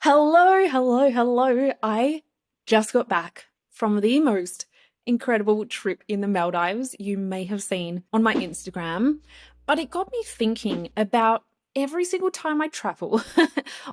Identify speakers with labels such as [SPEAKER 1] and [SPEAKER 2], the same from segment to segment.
[SPEAKER 1] Hello, hello, hello. I just got back from the most incredible trip in the Maldives you may have seen on my Instagram, but it got me thinking about every single time I travel.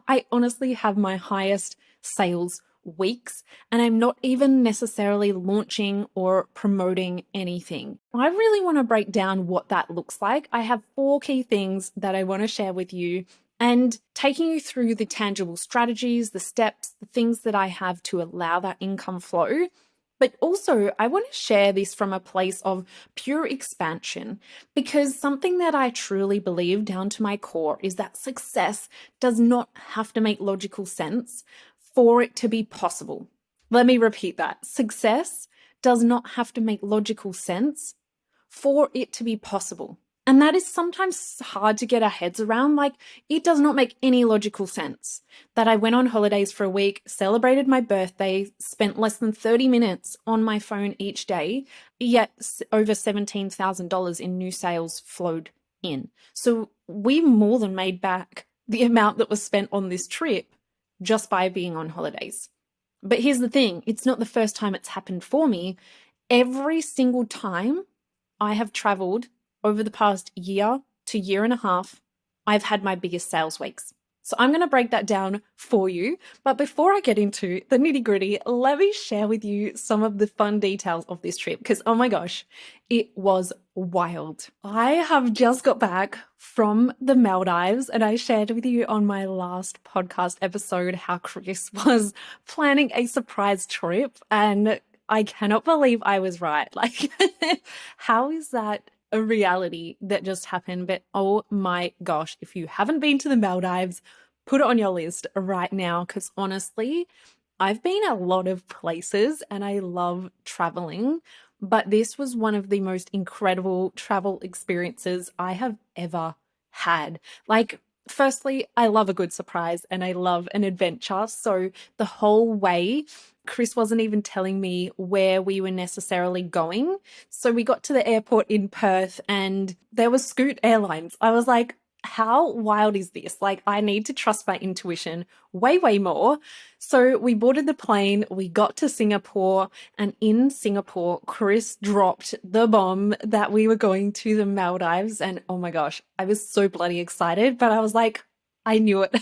[SPEAKER 1] I honestly have my highest sales weeks, and I'm not even necessarily launching or promoting anything. I really want to break down what that looks like. I have 4 key things that I want to share with you and taking you through the tangible strategies, the steps, the things that I have to allow that income flow. But also, I want to share this from a place of pure expansion because something that I truly believe down to my core is that success does not have to make logical sense for it to be possible. Let me repeat that. Success does not have to make logical sense for it to be possible. And that is sometimes hard to get our heads around. Like, it does not make any logical sense that I went on holidays for a week, celebrated my birthday, spent less than 30 minutes on my phone each day, yet over $17,000 in new sales flowed in. So we more than made back the amount that was spent on this trip just by being on holidays. But here's the thing, it's not the first time it's happened for me. Every single time I have traveled over the past year to year and a half, I've had my biggest sales weeks. So I'm going to break that down for you. But before I get into the nitty gritty, let me share with you some of the fun details of this trip because, oh my gosh, it was wild. I have just got back from the Maldives and I shared with you on my last podcast episode how Chris was planning a surprise trip, and I cannot believe I was right. Like, how is that a reality that just happened? But oh my gosh, if you haven't been to the Maldives, put it on your list right now because honestly, I've been a lot of places and I love traveling, but this was one of the most incredible travel experiences I have ever had. Like, firstly, I love a good surprise and I love an adventure. So the whole way, Chris wasn't even telling me where we were necessarily going. So we got to the airport in Perth and there was Scoot Airlines. I was like, how wild is this? Like, I need to trust my intuition way, way more. So we boarded the plane, we got to Singapore, and in Singapore, Chris dropped the bomb that we were going to the Maldives. And oh my gosh, I was so bloody excited, but I was like, I knew it.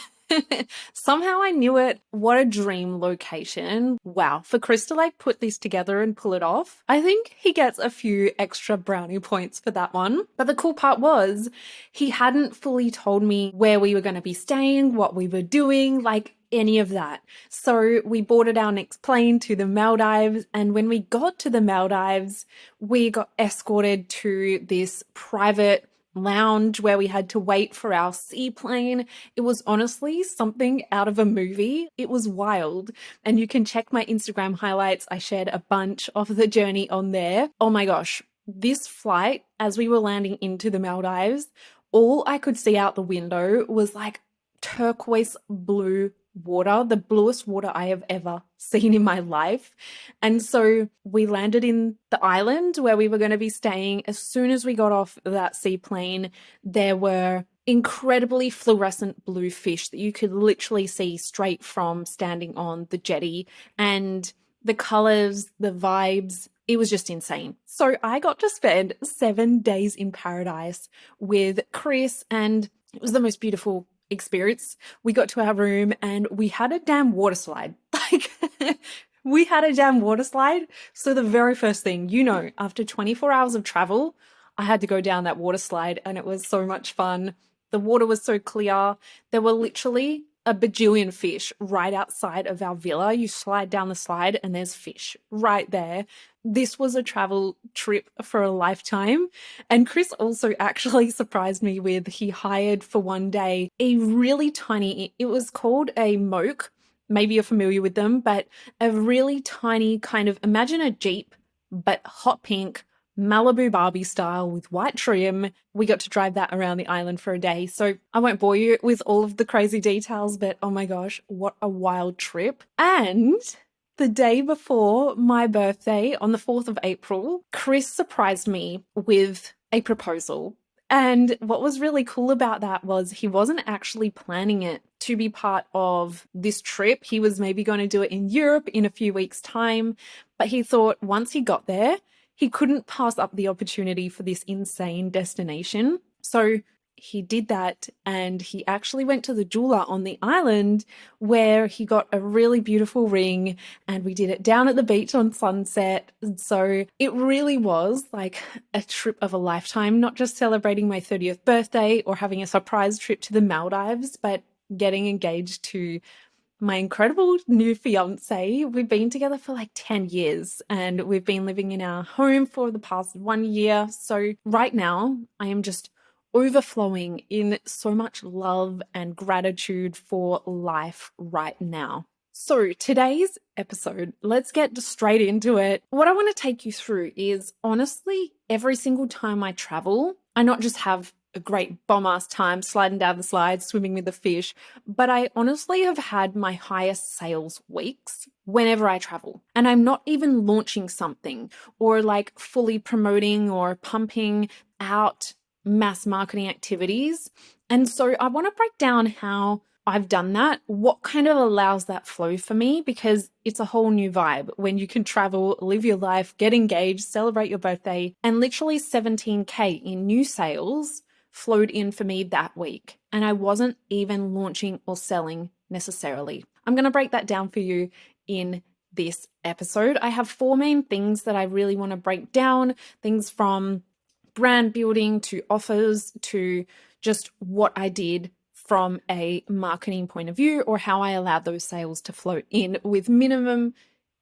[SPEAKER 1] Somehow I knew it. What a dream location. Wow. For Chris to like put this together and pull it off, I think he gets a few extra brownie points for that one. But the cool part was he hadn't fully told me where we were going to be staying, what we were doing, like any of that. So we boarded our next plane to the Maldives. And when we got to the Maldives, we got escorted to this private lounge where we had to wait for our seaplane. It was honestly something out of a movie. It was wild. And you can check my Instagram highlights. I shared a bunch of the journey on there. Oh my gosh, this flight, as we were landing into the Maldives, all I could see out the window was like turquoise blue water, the bluest water I have ever seen in my life. And so we landed in the island where we were going to be staying. As soon as we got off that seaplane, there were incredibly fluorescent blue fish that you could literally see straight from standing on the jetty. And the colors, the vibes, it was just insane. So I got to spend 7 days in paradise with Chris, and it was the most beautiful experience. We got to our room and we had a damn water slide. Like, we had a damn water slide. So the very first thing, after 24 hours of travel, I had to go down that water slide and it was so much fun. The water was so clear. There were literally a bajillion fish right outside of our villa. You slide down the slide and there's fish right there. This was a travel trip for a lifetime. And Chris also actually surprised me with, he hired for one day a really tiny, it was called a moke. Maybe you're familiar with them, but a really tiny kind of, imagine a Jeep, but hot pink, Malibu Barbie style with white trim. We got to drive that around the island for a day. So I won't bore you with all of the crazy details, but oh my gosh, what a wild trip. And the day before my birthday, on the 4th of April, Chris surprised me with a proposal. And what was really cool about that was he wasn't actually planning it to be part of this trip. He was maybe going to do it in Europe in a few weeks' time, but he thought once he got there, he couldn't pass up the opportunity for this insane destination. So he did that, and he actually went to the jeweler on the island where he got a really beautiful ring, and we did it down at the beach on sunset. And so it really was like a trip of a lifetime, not just celebrating my 30th birthday or having a surprise trip to the Maldives, but getting engaged to my incredible new fiance. We've been together for like 10 years and we've been living in our home for the past 1 year. So right now I am just overflowing in so much love and gratitude for life right now. So today's episode, let's get straight into it. What I want to take you through is honestly, every single time I travel, I not just have a great bomb-ass time sliding down the slides, swimming with the fish, but I honestly have had my highest sales weeks whenever I travel. And I'm not even launching something or like fully promoting or pumping out mass marketing activities. And so I want to break down how I've done that, what kind of allows that flow for me, because it's a whole new vibe when you can travel, live your life, get engaged, celebrate your birthday, and literally 17K in new sales flowed in for me that week. And I wasn't even launching or selling necessarily. I'm going to break that down for you in this episode. I have 4 main things that I really want to break down, things from brand building to offers to just what I did from a marketing point of view, or how I allowed those sales to flow in with minimum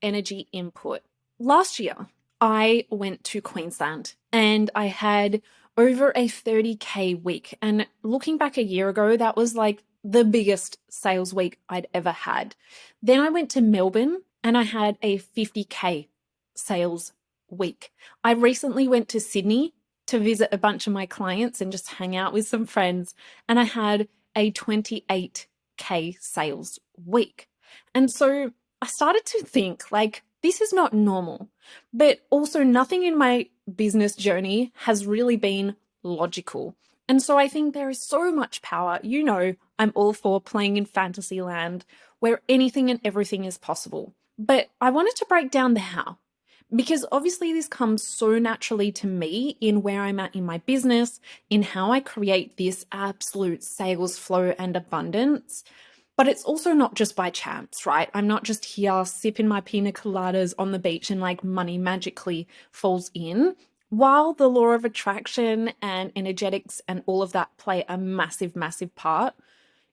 [SPEAKER 1] energy input. Last year, I went to Queensland and I had over a 30K week. And looking back a year ago, that was like the biggest sales week I'd ever had. Then I went to Melbourne and I had a 50K sales week. I recently went to Sydney to visit a bunch of my clients and just hang out with some friends, and I had a 28K sales week. And so I started to think like, this is not normal, but also nothing in my business journey has really been logical. And so I think there is so much power. You know, I'm all for playing in fantasy land where anything and everything is possible. But I wanted to break down the how, because obviously this comes so naturally to me in where I'm at in my business, in how I create this absolute sales flow and abundance. But it's also not just by chance, right? I'm not just here sipping my pina coladas on the beach and like money magically falls in. While the law of attraction and energetics and all of that play a massive, massive part,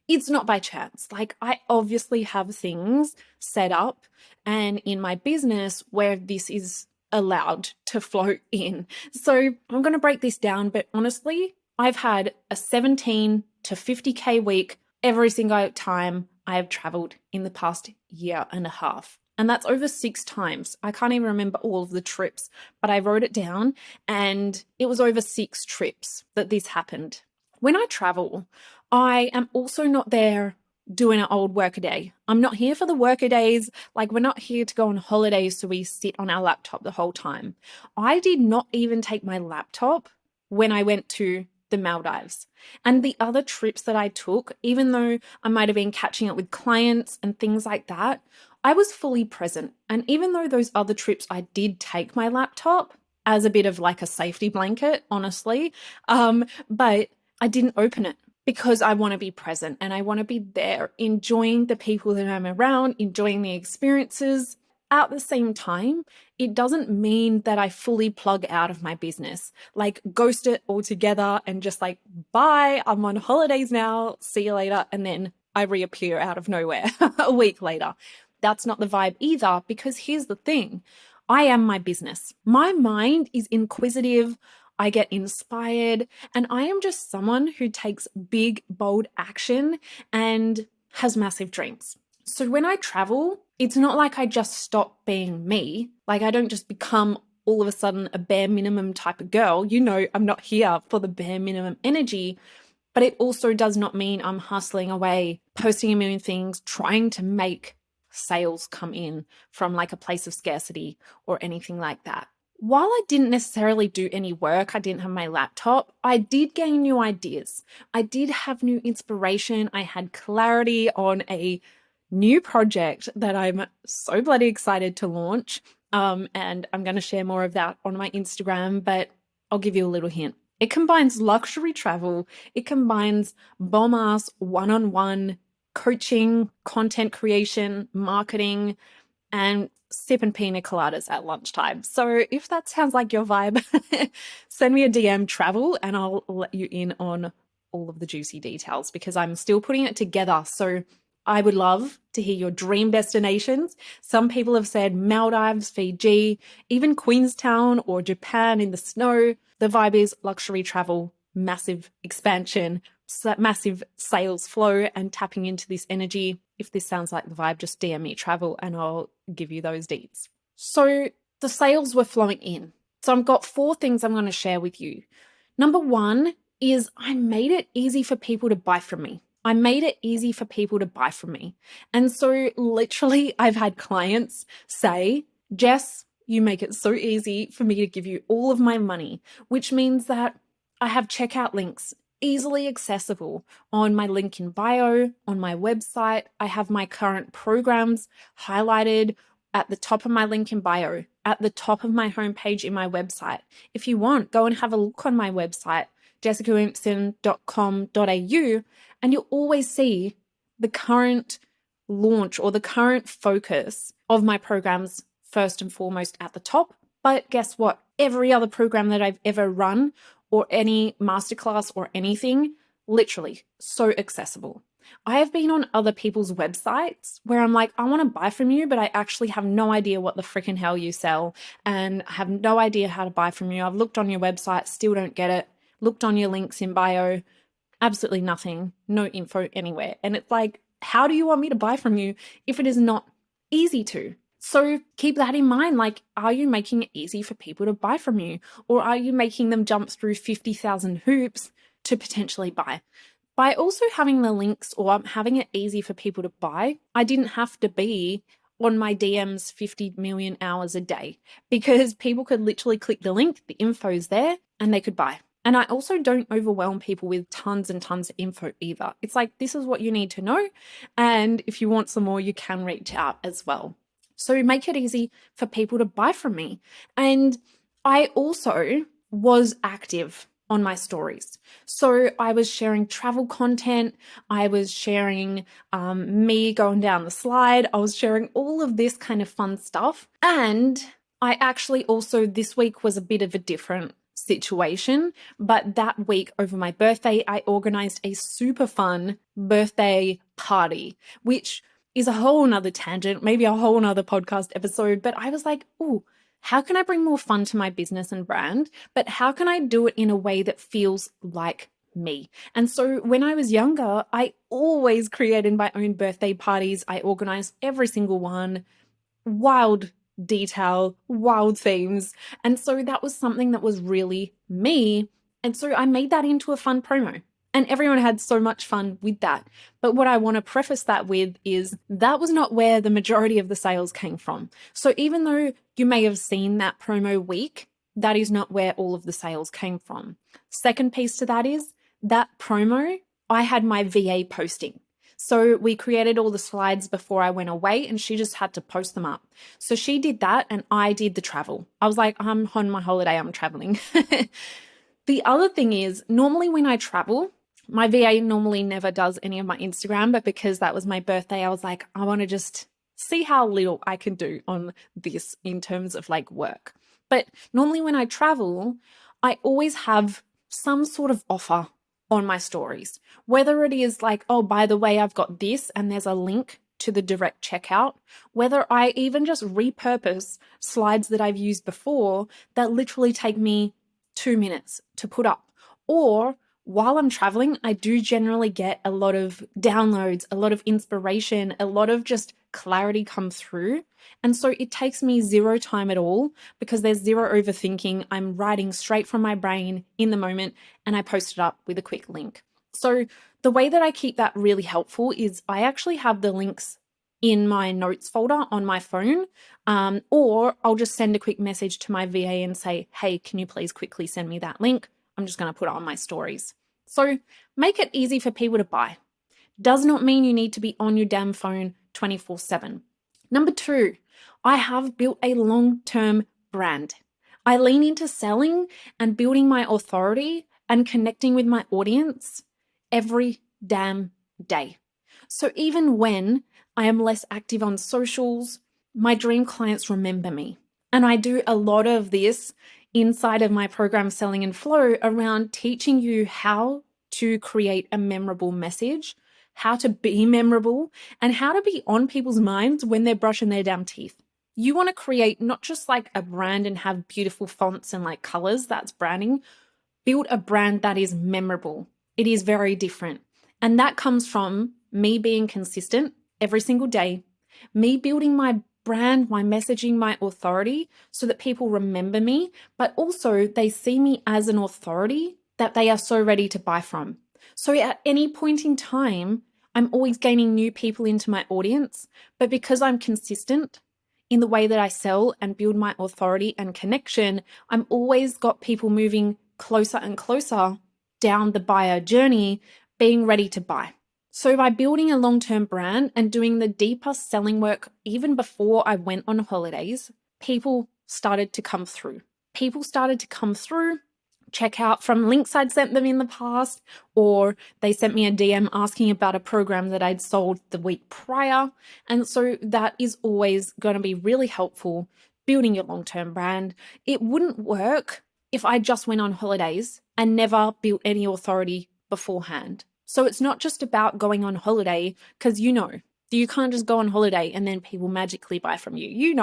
[SPEAKER 1] it's not by chance. Like, I obviously have things set up and in my business where this is allowed to flow in. So I'm going to break this down, but honestly, I've had a 17 to 50K week every single time I have traveled in the past year and a half. And that's over 6 times. I can't even remember all of the trips, but I wrote it down and it was over 6 trips that this happened. When I travel, I am also not there doing an old workaday. I'm not here for the workadays. Like, we're not here to go on holidays so we sit on our laptop the whole time. I did not even take my laptop when I went to the Maldives. And the other trips that I took, even though I might have been catching up with clients and things like that, I was fully present. And even though those other trips I did take my laptop as a bit of like a safety blanket, honestly, but I didn't open it because I want to be present and I want to be there, enjoying the people that I'm around, enjoying the experiences. At the same time, it doesn't mean that I fully plug out of my business, like ghost it altogether and just like, bye, I'm on holidays now, see you later. And then I reappear out of nowhere a week later. That's not the vibe either, because here's the thing. I am my business. My mind is inquisitive. I get inspired, and I am just someone who takes big, bold action and has massive dreams. So when I travel, it's not like I just stop being me. Like, I don't just become all of a sudden a bare minimum type of girl. You know, I'm not here for the bare minimum energy, but it also does not mean I'm hustling away, posting a million things, trying to make sales come in from like a place of scarcity or anything like that. while I didn't necessarily do any work, I didn't have my laptop, I did gain new ideas. I did have new inspiration. I had clarity on a new project that I'm so bloody excited to launch. And I'm going to share more of that on my Instagram, but I'll give you a little hint. It combines luxury travel, it combines bomb ass one-on-one coaching, content creation, marketing, and sipping pina coladas at lunchtime. So if that sounds like your vibe, send me a DM travel and I'll let you in on all of the juicy details because I'm still putting it together. So I would love to hear your dream destinations. Some people have said Maldives, Fiji, even Queenstown or Japan in the snow. The vibe is luxury travel, massive expansion, massive sales flow, and tapping into this energy. If this sounds like the vibe, just DM me travel and I'll give you those deets. So the sales were flowing in. So I've got 4 things I'm going to share with you. Number 1 is I made it easy for people to buy from me. I made it easy for people to buy from me. And so literally I've had clients say, Jess, you make it so easy for me to give you all of my money, which means that I have checkout links easily accessible on my link in bio, on my website. I have my current programs highlighted at the top of my link in bio, at the top of my homepage in my website. If you want, go and have a look on my website, jessicawilliamson.com.au, and you'll always see the current launch or the current focus of my programs first and foremost at the top. But guess what? Every other program that I've ever run or any masterclass or anything, literally so accessible. I have been on other people's websites where I'm like, I want to buy from you, but I actually have no idea what the freaking hell you sell and I have no idea how to buy from you. I've looked on your website, still don't get it. Looked on your links in bio, absolutely nothing, no info anywhere. And it's like, how do you want me to buy from you if it is not easy to? So keep that in mind. Like, are you making it easy for people to buy from you? Or are you making them jump through 50,000 hoops to potentially buy? By also having the links or having it easy for people to buy, I didn't have to be on my DMs 50 million hours a day because people could literally click the link, the info's there, and they could buy. And I also don't overwhelm people with tons and tons of info either. It's like, this is what you need to know. And if you want some more, you can reach out as well. So make it easy for people to buy from me. And I also was active on my stories. So I was sharing travel content. I was sharing me going down the slide. I was sharing all of this kind of fun stuff. And I actually also, this week was a bit of a different situation, but that week over my birthday, I organized a super fun birthday party, which is a whole nother tangent, maybe a whole nother podcast episode. But I was like, oh, how can I bring more fun to my business and brand? But how can I do it in a way that feels like me? And so when I was younger, I always created my own birthday parties. I organized every single one, wild detail, wild themes. And so that was something that was really me. And so I made that into a fun promo. And everyone had so much fun with that. But what I want to preface that with is that was not where the majority of the sales came from. So even though you may have seen that promo week, that is not where all of the sales came from. Second piece to that is that promo, I had my VA posting. So we created all the slides before I went away and she just had to post them up. So she did that and I did the travel. I was like, I'm on my holiday, I'm traveling. The other thing is normally when I travel, my VA normally never does any of my Instagram, but because that was my birthday, I was like, I want to just see how little I can do on this in terms of like work. But normally when I travel, I always have some sort of offer on my stories, whether it is like, oh, by the way, I've got this and there's a link to the direct checkout, whether I even just repurpose slides that I've used before that literally take me 2 minutes to put up, or while I'm traveling, I do generally get a lot of downloads, a lot of inspiration, a lot of just clarity come through. And so it takes me zero time at all because there's zero overthinking. I'm writing straight from my brain in the moment and I post it up with a quick link. So the way that I keep that really helpful is I actually have the links in my notes folder on my phone, or I'll just send a quick message to my VA and say, hey, can you please quickly send me that link? I'm just going to put it on my stories. So make it easy for people to buy. Does not mean you need to be on your damn phone 24/7. Number 2, I have built a long-term brand. I lean into selling and building my authority and connecting with my audience every damn day. So even when I am less active on socials, my dream clients remember me. And I do a lot of this inside of my program Selling and Flow around teaching you how to create a memorable message, how to be memorable, and how to be on people's minds when they're brushing their damn teeth. You want to create not just like a brand and have beautiful fonts and like colors, that's branding. Build a brand that is memorable. It is very different. And that comes from me being consistent every single day, me building my brand, my messaging, my authority so that people remember me, but also they see me as an authority that they are so ready to buy from. So at any point in time, I'm always gaining new people into my audience, but because I'm consistent in the way that I sell and build my authority and connection, I'm always got people moving closer and closer down the buyer journey, being ready to buy. So by building a long-term brand and doing the deeper selling work even before I went on holidays, people started to come through. People started to come through, check out from links I'd sent them in the past, or they sent me a DM asking about a program that I'd sold the week prior. And so that is always going to be really helpful building your long-term brand. It wouldn't work if I just went on holidays and never built any authority beforehand. So it's not just about going on holiday, because you can't just go on holiday and then people magically buy from you.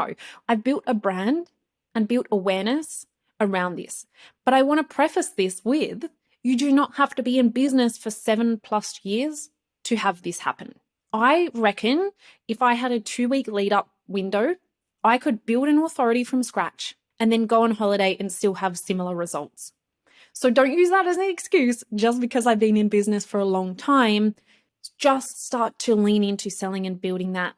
[SPEAKER 1] I've built a brand and built awareness around this. But I want to preface this with, you do not have to be in business for 7+ years to have this happen. I reckon if I had a 2-week lead up window, I could build an authority from scratch and then go on holiday and still have similar results. So don't use that as an excuse just because I've been in business for a long time. Just start to lean into selling and building that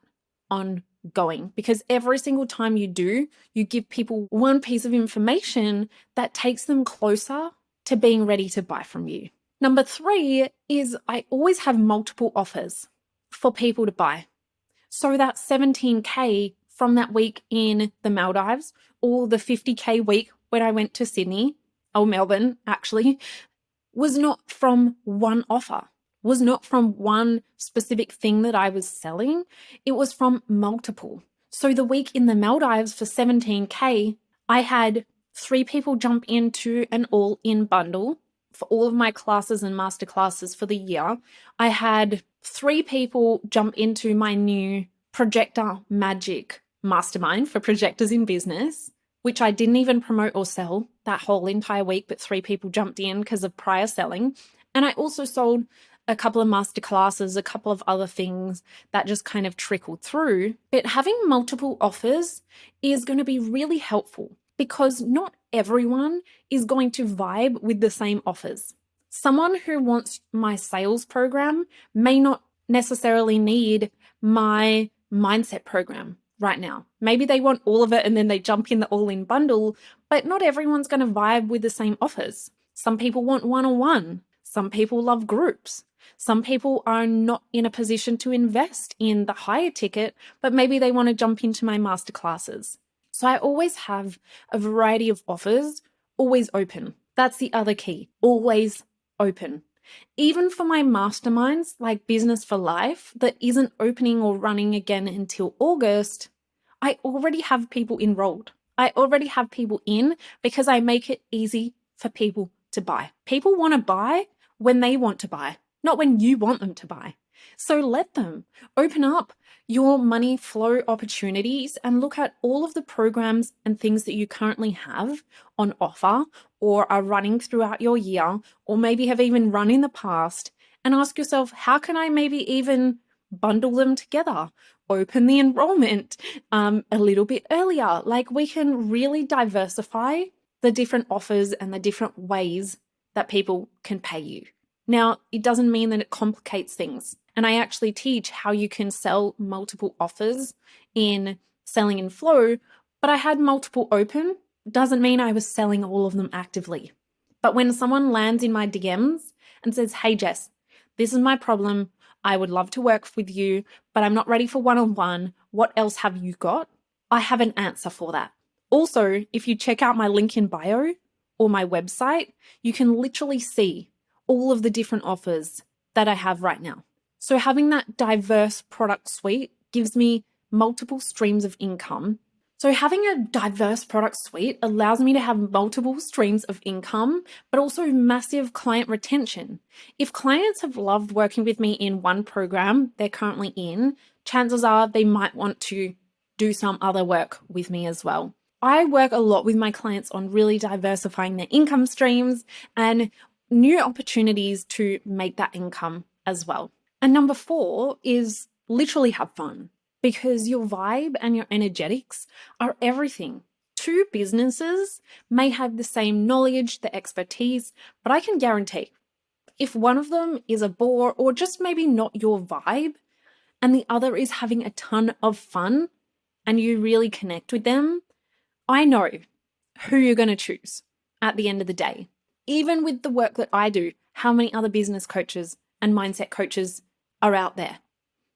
[SPEAKER 1] ongoing, because every single time you do, you give people one piece of information that takes them closer to being ready to buy from you. Number 3 is I always have multiple offers for people to buy. So that 17K from that week in the Maldives, or the 50K week when I went to Sydney, or Melbourne actually, was not from one offer, was not from one specific thing that I was selling. It was from multiple. So the week in the Maldives for 17K, I had 3 people jump into an all-in bundle for all of my classes and masterclasses for the year. I had 3 people jump into my new Projector Magic Mastermind for projectors in business, which I didn't even promote or sell that whole entire week, but 3 people jumped in because of prior selling. And I also sold a couple of masterclasses, a couple of other things that just kind of trickled through. But having multiple offers is going to be really helpful because not everyone is going to vibe with the same offers. Someone who wants my sales program may not necessarily need my mindset program right now. Maybe they want all of it and then they jump in the all-in bundle, but not everyone's going to vibe with the same offers. Some people want one-on-one. Some people love groups. Some people are not in a position to invest in the higher ticket, but maybe they want to jump into my masterclasses. So I always have a variety of offers, always open. That's the other key, always open. Even for my masterminds, like Business for Life, that isn't opening or running again until August, I already have people enrolled. I already have people in because I make it easy for people to buy. People want to buy when they want to buy, not when you want them to buy. So let them open up your money flow opportunities and look at all of the programs and things that you currently have on offer or are running throughout your year, or maybe have even run in the past, and ask yourself, how can I maybe even bundle them together? Open the enrollment a little bit earlier. Like, we can really diversify the different offers and the different ways that people can pay you. Now, it doesn't mean that it complicates things. And I actually teach how you can sell multiple offers in Selling in Flow, but I had multiple open. Doesn't mean I was selling all of them actively. But when someone lands in my DMs and says, hey, Jess, this is my problem. I would love to work with you, but I'm not ready for one-on-one. What else have you got? I have an answer for that. Also, if you check out my link in bio or my website, you can literally see all of the different offers that I have right now. So having that diverse product suite gives me multiple streams of income. So having a diverse product suite allows me to have multiple streams of income, but also massive client retention. If clients have loved working with me in one program they're currently in, chances are they might want to do some other work with me as well. I work a lot with my clients on really diversifying their income streams and new opportunities to make that income as well. And number 4 is literally have fun, because your vibe and your energetics are everything. 2 businesses may have the same knowledge, the expertise, but I can guarantee if one of them is a bore or just maybe not your vibe, and the other is having a ton of fun and you really connect with them, I know who you're going to choose at the end of the day. Even with the work that I do, how many other business coaches and mindset coaches are out there?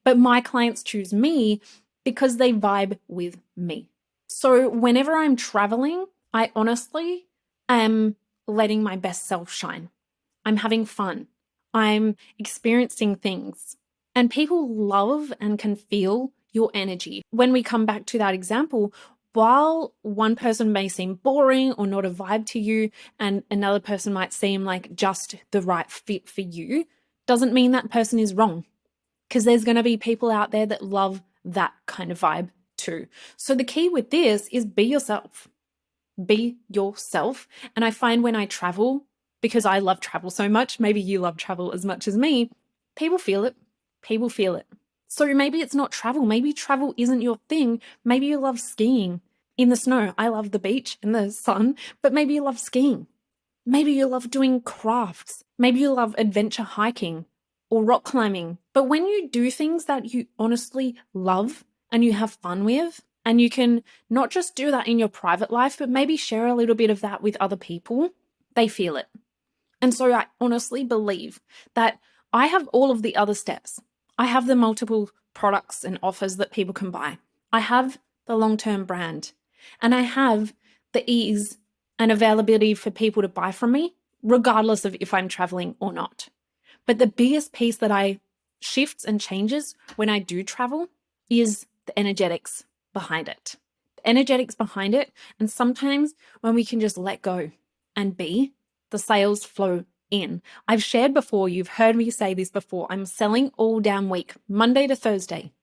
[SPEAKER 1] But my clients choose me because they vibe with me. So whenever I'm traveling, I honestly am letting my best self shine. I'm having fun. I'm experiencing things. And people love and can feel your energy. When we come back to that example, while one person may seem boring or not a vibe to you, and another person might seem like just the right fit for you, doesn't mean that person is wrong. Because there's going to be people out there that love that kind of vibe too. So the key with this is be yourself. Be yourself. And I find when I travel, because I love travel so much, maybe you love travel as much as me, people feel it. People feel it. So maybe it's not travel. Maybe travel isn't your thing. Maybe you love skiing in the snow. I love the beach and the sun, but maybe you love skiing. Maybe you love doing crafts. Maybe you love adventure hiking or rock climbing. But when you do things that you honestly love and you have fun with, and you can not just do that in your private life, but maybe share a little bit of that with other people, they feel it. And so I honestly believe that I have all of the other steps. I have the multiple products and offers that people can buy. I have the long-term brand, and I have the ease and availability for people to buy from me, regardless of if I'm traveling or not. But the biggest piece that I shifts and changes when I do travel is the energetics behind it. The energetics behind it. And sometimes when we can just let go and be, the sales flow in. I've shared before, you've heard me say this before, I'm selling all damn week, Monday to Thursday.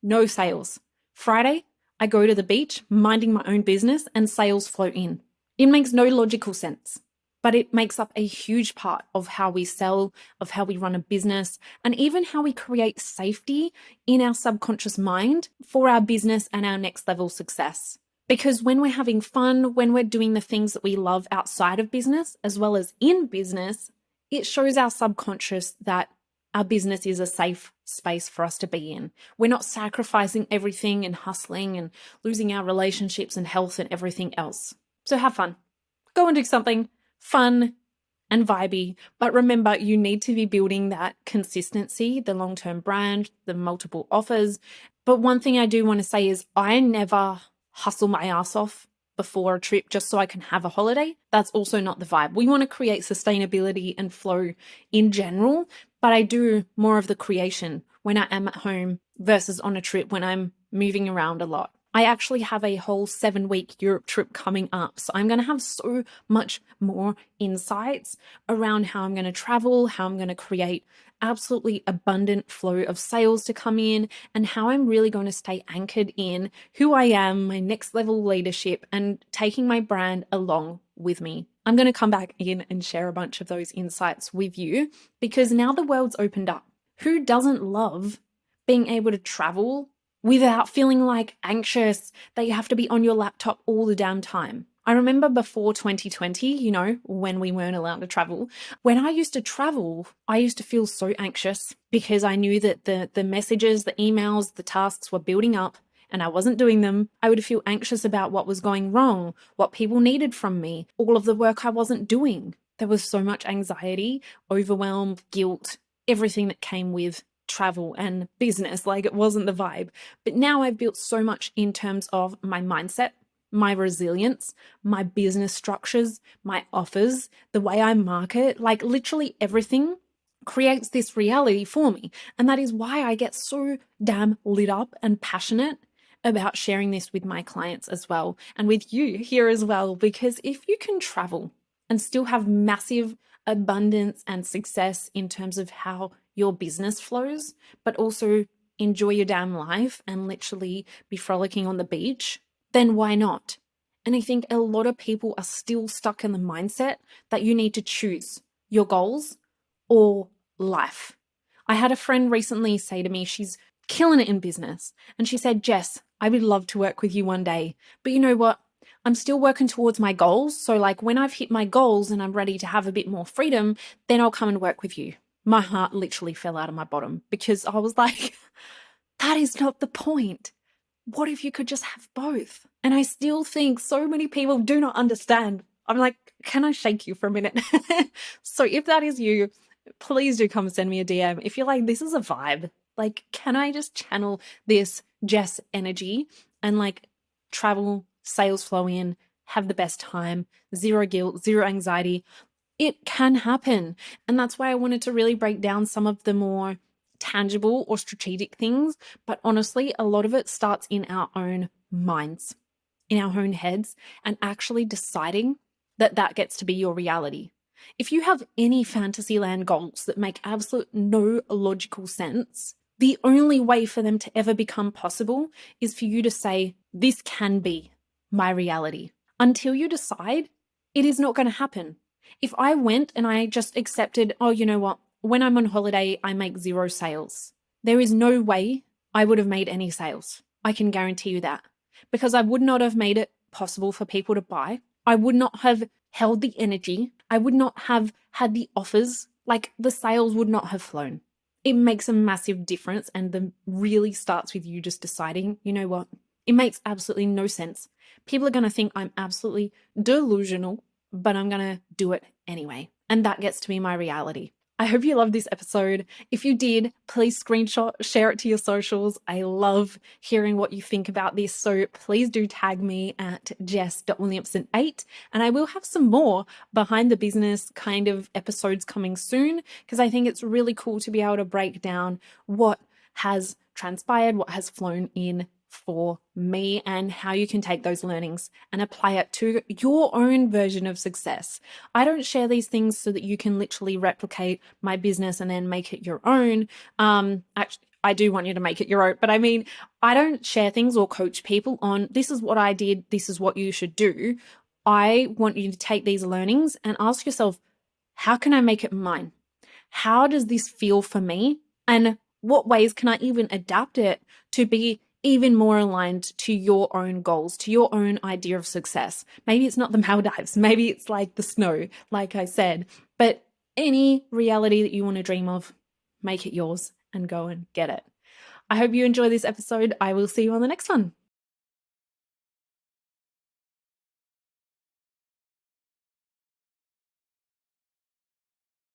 [SPEAKER 1] No sales. Friday, I go to the beach, minding my own business, and sales flow in. It makes no logical sense, but it makes up a huge part of how we sell, of how we run a business, and even how we create safety in our subconscious mind for our business and our next level success. Because when we're having fun, when we're doing the things that we love outside of business, as well as in business, it shows our subconscious that our business is a safe space for us to be in. We're not sacrificing everything and hustling and losing our relationships and health and everything else. So have fun. Go and do something fun and vibey. But remember, you need to be building that consistency, the long-term brand, the multiple offers. But one thing I do want to say is I never hustle my ass off before a trip just so I can have a holiday. That's also not the vibe. We want to create sustainability and flow in general, but I do more of the creation when I am at home versus on a trip when I'm moving around a lot. I actually have a whole 7-week Europe trip coming up. So I'm going to have so much more insights around how I'm going to travel, how I'm going to create absolutely abundant flow of sales to come in, and how I'm really going to stay anchored in who I am, my next level leadership, and taking my brand along with me. I'm going to come back in and share a bunch of those insights with you because now the world's opened up. Who doesn't love being able to travel without feeling like anxious that you have to be on your laptop all the damn time? I remember before 2020, when we weren't allowed to travel, when I used to travel, I used to feel so anxious because I knew that the messages, the emails, the tasks were building up and I wasn't doing them. I would feel anxious about what was going wrong, what people needed from me, all of the work I wasn't doing. There was so much anxiety, overwhelm, guilt, everything that came with travel and business. Like, it wasn't the vibe. But now I've built so much in terms of my mindset, my resilience, my business structures, my offers, the way I market, like literally everything creates this reality for me. And that is why I get so damn lit up and passionate about sharing this with my clients as well, and with you here as well, because if you can travel and still have massive abundance and success in terms of how your business flows, but also enjoy your damn life and literally be frolicking on the beach, then why not? And I think a lot of people are still stuck in the mindset that you need to choose your goals or life. I had a friend recently say to me, she's killing it in business. And she said, Jess, I would love to work with you one day. But you know what? I'm still working towards my goals. So like when I've hit my goals and I'm ready to have a bit more freedom, then I'll come and work with you. My heart literally fell out of my bottom because I was like, that is not the point. What if you could just have both? And I still think so many people do not understand. I'm like, can I shake you for a minute? So if that is you, please do come send me a DM. If you're like, this is a vibe, like, can I just channel this Jess energy and like travel, sales flow in, have the best time, zero guilt, zero anxiety? It can happen. And that's why I wanted to really break down some of the more tangible or strategic things. But honestly, a lot of it starts in our own minds, in our own heads, and actually deciding that that gets to be your reality. If you have any fantasyland goals that make absolute no logical sense, the only way for them to ever become possible is for you to say, this can be my reality. Until you decide, it is not going to happen. If I went and I just accepted, oh, you know what? When I'm on holiday, I make zero sales. There is no way I would have made any sales. I can guarantee you that. Because I would not have made it possible for people to buy. I would not have held the energy. I would not have had the offers. Like, the sales would not have flown. It makes a massive difference, and the really starts with you just deciding, you know what? It makes absolutely no sense. People are going to think I'm absolutely delusional, but I'm going to do it anyway. And that gets to be my reality. I hope you loved this episode. If you did, please screenshot, share it to your socials. I love hearing what you think about this. So please do tag me at jess.williamson8. And I will have some more behind the business kind of episodes coming soon, because I think it's really cool to be able to break down what has transpired, what has flown in for me, and how you can take those learnings and apply it to your own version of success. I don't share these things so that you can literally replicate my business and then make it your own. Actually, I do want you to make it your own, but I mean, I don't share things or coach people on this is what I did, this is what you should do. I want you to take these learnings and ask yourself, how can I make it mine? How does this feel for me? And what ways can I even adapt it to be even more aligned to your own goals, to your own idea of success? Maybe it's not the Maldives, maybe it's like the snow, like I said, but any reality that you want to dream of, make it yours and go and get it. I hope you enjoy this episode. I will see you on the next one.